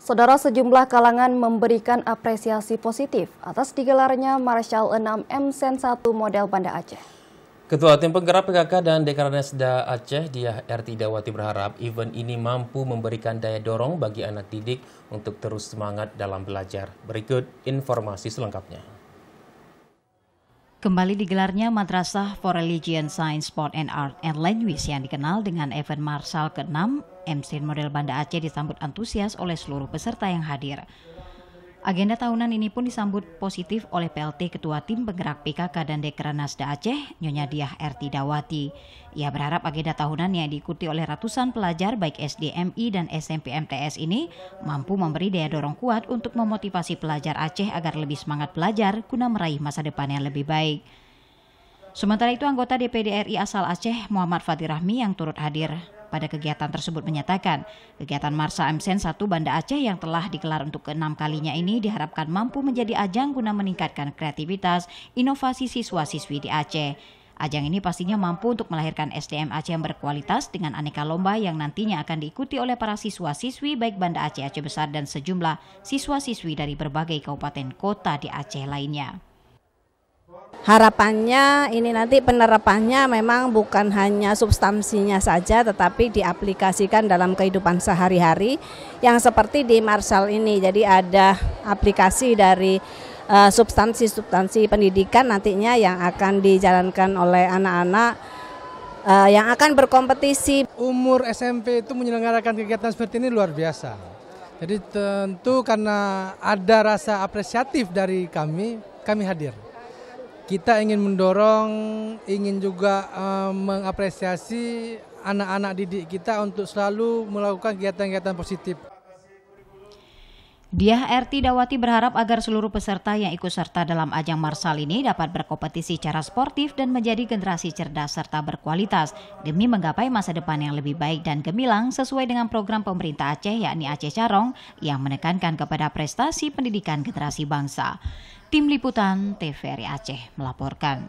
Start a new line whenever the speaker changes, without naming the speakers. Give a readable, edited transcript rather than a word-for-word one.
Saudara, sejumlah kalangan memberikan apresiasi positif atas digelarnya Marshal 6 M-Sen 1 model Banda Aceh.
Ketua Tim Penggerak PKK dan Dekranasda Aceh, Diah Erti Dawati berharap event ini mampu memberikan daya dorong bagi anak didik untuk terus semangat dalam belajar. Berikut informasi selengkapnya.
Kembali digelarnya Madrasah for Religion, Science, Sport and Art and Language yang dikenal dengan event Marshal ke-6 M-Sen model Banda Aceh disambut antusias oleh seluruh peserta yang hadir. Agenda tahunan ini pun disambut positif oleh PLT Ketua Tim Penggerak PKK dan Dekranasda Aceh, Nyonya Diah Erti Dawati. Ia berharap agenda tahunan yang diikuti oleh ratusan pelajar baik SD, MI, dan SMP MTS ini mampu memberi daya dorong kuat untuk memotivasi pelajar Aceh agar lebih semangat belajar guna meraih masa depan yang lebih baik. Sementara itu, anggota DPD RI asal Aceh, Muhammad Fatir Rahmi, yang turut hadir pada kegiatan tersebut menyatakan, kegiatan Marshal M-Sen 1 Banda Aceh yang telah digelar untuk ke-6 kalinya ini diharapkan mampu menjadi ajang guna meningkatkan kreativitas, inovasi siswa-siswi di Aceh. Ajang ini pastinya mampu untuk melahirkan SDM Aceh yang berkualitas dengan aneka lomba yang nantinya akan diikuti oleh para siswa-siswi baik Banda Aceh Aceh Besar dan sejumlah siswa-siswi dari berbagai kabupaten kota di Aceh lainnya.
Harapannya ini nanti penerapannya memang bukan hanya substansinya saja tetapi diaplikasikan dalam kehidupan sehari-hari yang seperti di Marshal ini. Jadi ada aplikasi dari substansi-substansi pendidikan nantinya yang akan dijalankan oleh anak-anak yang akan berkompetisi.
Umur SMP itu menyelenggarakan kegiatan seperti ini luar biasa. Jadi tentu karena ada rasa apresiatif dari kami hadir. Kita ingin mendorong, ingin juga mengapresiasi anak-anak didik kita untuk selalu melakukan kegiatan-kegiatan positif.
Diah Erti Dawati berharap agar seluruh peserta yang ikut serta dalam ajang Marshal ini dapat berkompetisi secara sportif dan menjadi generasi cerdas serta berkualitas demi menggapai masa depan yang lebih baik dan gemilang sesuai dengan program pemerintah Aceh yakni Aceh Carong yang menekankan kepada prestasi pendidikan generasi bangsa. Tim Liputan TVRI Aceh melaporkan.